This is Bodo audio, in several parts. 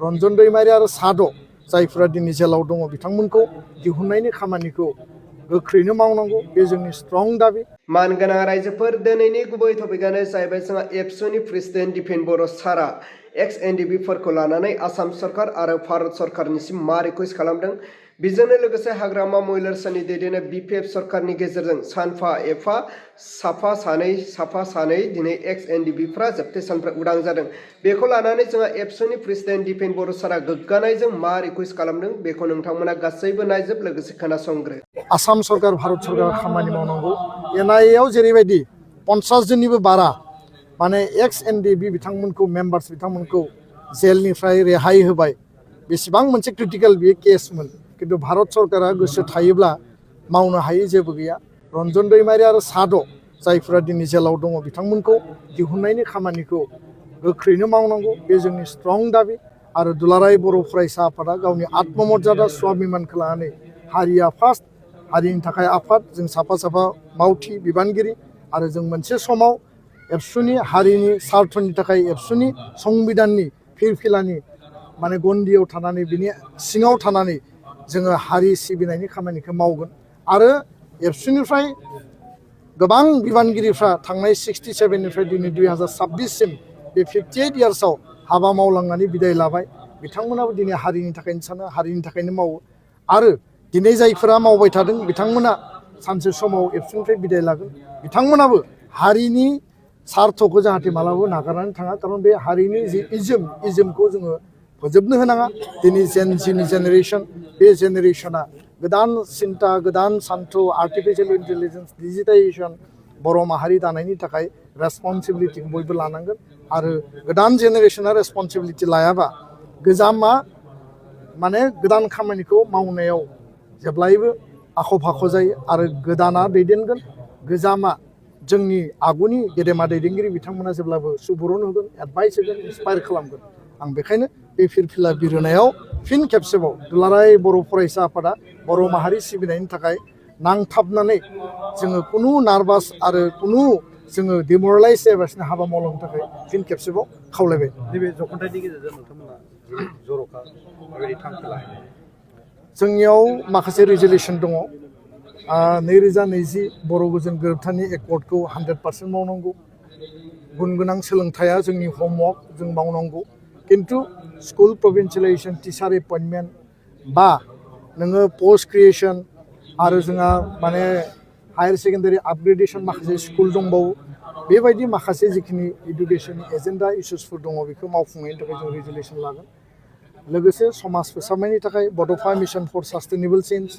रन्जन दैमारी आरो साद' जायफोरा दिनै जेलाव दङ बिथांमोनखौ दिहुननायनि खामानिखौ गोख्रैनो मावनांगौ बे जोंनि स्ट्रं दाबि। मानगोनां रायजोफोर दिनैनि गुबै टपिकआनो जाहैबाय जोंहा एबसुनि प्रेसिडेन्ट दिपेन बर' सारा एक्स एनडिएफबि लानानै आसाम सरकार आरो भारत सरकारनिसिम मा रिकुवेस्ट खालामदों। बेजोंनो लोगोसे हाग्रामा महिलारसानि दैदेननाय बिपिएफ सरकारनि गेजेरजों सानफा एफा साफा सानै दिनै एक्स एनडिएफबिफ्रा जोबथे साननिफ्राय उदां जादों। बेखौ लानानै जोंहा एबसुनि प्रेसिडेन्ट दिपेन बर' सारा गोग्गानायजों मा रिकुवेस्ट खालामदों बेखौ नोंथांमोना गासैबो नायजोब लोगोसे खोनासंग्रो। आसाम सरकार भारत सरकार खामानि मावनांगौ। एनआइएआव जेरैबायदि 50 जननिबो बारा माने एक्स एनडिएफबि बिथांमोनखौ मेम्बार्स बिथांमोनखौ जेलनिफ्राय रेहाय होबाय। बेसेबां मोनसे क्रिटिकल बे केसमोन किन्तु भारत सरकारा गोसो थायोब्ला मावनो हायै जेबो गैया। रन्जन दैमारी आरो साद' जायफोरा दिनै जेलाव दङ बिथांमोनखौ दिहुननायनि खामानिखौ गोख्रैनो मावनांगौ बे जोंनि स्ट्रं दाबि। आरो दुलाराय बर' फरायसा आफादा गावनि आत्ममर्यादा स्वाभिमानखौ लानानै हारिया फार्स्ट, हारिनि थाखाय आफाद, जों साफा मावथि बिबानगिरि आरो जों मोनसे समाव एबसुनि हारिनि स्वार्थनि थाखाय एबसुनि संबिधाननि फिरफिलानि माने गन्दियाव थानानै बिनि सिङाव थानानै जोङो हारि सिबिनायनि खामानिखौ मावगोन। आरो एबसुनिफ्राय गोबां बिबानगिरिफ्रा थांनाय 67निफ्राय दिनै 2026सिम बे 58 इयार्सआव हाबा मावलांनानै बिदाय लाबाय। बिथांमोनाबो दिनै हारिनि थाखायनो सानो, हारिनि थाखायनो मावो। आरो दिनै जायफोरा मावबाय थादों बिथांमोना सानसे समाव एबसुनिफ्राय बिदाय लागोन। बिथांमोनाबो हारिनि स्वार्थखौ जाहाथे मालाबाबो नागारनानै थाङा, खारन बे हारिनि जि इजमखौ जोङो फोजोबनो होनाङा। दिनै जेनजिनि जेनेरेसन, बे जेनेरेसना गोदान सिन्ता, गोदान सान्थौ, आर्टिफिशियेल इन्टेलिजेन्स, डिजिटाइजेसन बर' माहारि दानायनि थाखाय रेसपन्सिबिलिटिखौ बयबो लानांगोन। आरो गोदान जेनेरेसना रेसपन्सिबिलिटि लायाबा गोजामा माने गोदान खामानिखौ मावनायाव जेब्लायबो आख' फाख' जायो आरो गोदाना दैदेनगोन। गोजामा जोंनि आगुनि गेदेमा दैदेनगिरि बिथांमोना जेब्लाबो सुबुरुन होगोन, एडभाइस होगोन, इन्सपायार खालामगोन। आं बेखायनो बे फिरफिला बिरहोनायाव फिन खेबसेबाव दुलाराय बर' फरायसा आफादा बर' माहारि सिबिनायनि थाखाय नांथाबनानै जोङो कुनु नार्भास आरो कुनु जोङो डिम'रेलाइज जायालासिनो हाबा मावलांनो थाखाय फिन खेबसेबाव खावलायबाय। नैबे जख'न्थायनि गेजेरजों नोंथांमोना जर'खा माबायदि थांखि लायो? जोंनियाव माखासे रिजुलेसन दङ। 2020 बर' गोजोन गोरोबथानि एकर्डखौ 100% मावनांगौ। गुन गोनां सोलोंथाइया जोंनि हमवर्क, जों मावनांगौ। किन्तु स्कुल प्रभिन्सियेलाइजेसन, टिचार एपइन्टमेन्ट बा नोङो पस्ट क्रिएसन आरो जोंहा माने हायार सेकेन्डारि आपग्रेडेसन माखासे स्कुल दंबावो। बेबायदि माखासे जिखिनि इडुकेसन एजेन्डा इस्युसफोर दङ बेखौ मावफुंनायनि थाखाय जों रिजुलेसन लागोन। लोगोसे समाज फोसाबनायनि थाखाय बड'फा मिशन फर सास्टेनेबल चेन्ज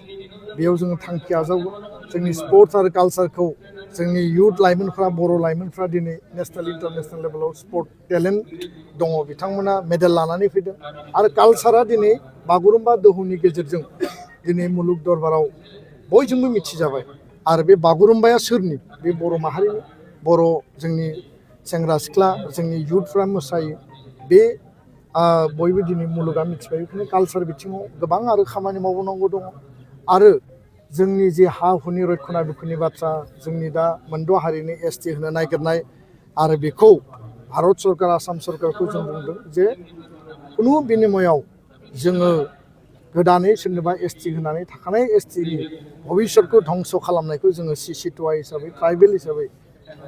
बेयाव जोङो थांखि आजावगोन। जोंनि स्पर्ट्स आरो कालचारखौ जोंनि इयुथ लाइमोनफ्रा, बर' लाइमोनफ्रा दिनै नेसनेल इन्टारनेसनेल लेभेलाव स्पर्ट टेलेन्ट दङ, बिथांमोना मेडेल लानानै फैदों। आरो कालचारा दिनै बागुरुम्बा दोहौनि गेजेरजों दिनै मुलुग दरबाराव बयजोंबो मिथिजाबाय। आरो बे बागुरुम्बाया सोरनि? बे बर' माहारिनि। बर' जोंनि सेंग्रा सिख्ला, जोंनि इयुथफ्रा मोसायो। बे बयबो दिनै मुलुगा मिथिबाय। बेखायनो कालचार बिथिङाव गोबां आरो खामानि मावनांगौ दङ। आरो जोंनि जे हा हुनि रैखनाबेखननि बाथ्रा, जोंनि दा मोनद' हारिनि एसटि होनो नागिरनाय आरो बेखौ भारत सरकार, आसाम सरकारखौ जों बुंदों जे कुनु बिनिमयाव जोङो गोदानै सोरनोबा एसटि होनानै थाखानाय एसटिनि भबिष्यतखौ धंस खालामनायखौ जोङो सिसिटुवा हिसाबै, ट्राइबेल हिसाबै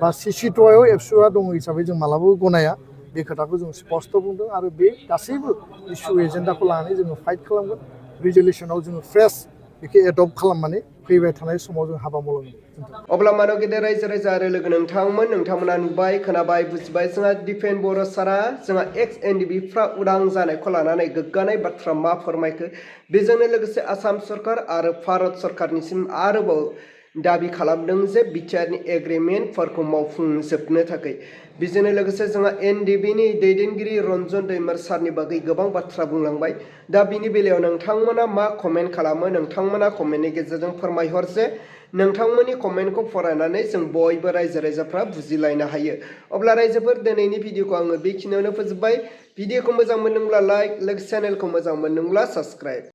बा सिसिटुवायाव एबसुआ दङ हिसाबै जों मालाबाबो गनाया। बे खोथाखौ जों स्पष्ट बुंदों आरो बे गासैबो इस्यु एजेन्डाखौ लानानै जोङो फाइट खालामगोन। रिजुलेसनाव जोङो फ्रेस बेखौ एडप्ट खालामनानै फैबाय थानाय समाव जों हाबा मावलांगोन। अब्ला मानव गेदेर रायजो राजा आरो लोगो नोंथांमोना नुबाय, खोनाबाय, बुजिबाय। जोंहा दिपेन बर' सारा जोंहा एक्स एनडिएफबिफ्रा उदां जानायखौ लानानै गोग्गानाय बाथ्रा मा फोरमायखो। बेजोंनो लोगोसे आसाम सरकार आरो भारत सरकारनिसिम आरोबाव दाबि खालामदों जे बिटिआरनि एग्रिमेन्टफोरखौ मावफुंजोबनो थाखाय। बेजोंनो लोगोसे जोंहा एनडिएफबिनि दैदेनगिरि रन्जन दैमारी सारनि बागै गोबां बाथ्रा बुंलांबाय। दा बिनि बेलायाव नोंथांमोना मा कमेन्ट खालामो? नोंथांमोना कमेन्टनि गेजेरजों फोरमायहर जे नोंथांमोननि कमेन्टखौ फरायनानै जों बयबो रायजो राजाफ्रा बुजिलायनो हायो। अब्ला रायजोफोर दिनैनि भिडिअखौ आङो बेखिनियावनो फोजोबबाय। भिडिअखौ मोजां मोनदोंब्ला लाइक, चेनेलखौ मोजां मोनदोंब्ला साबस्क्राइब।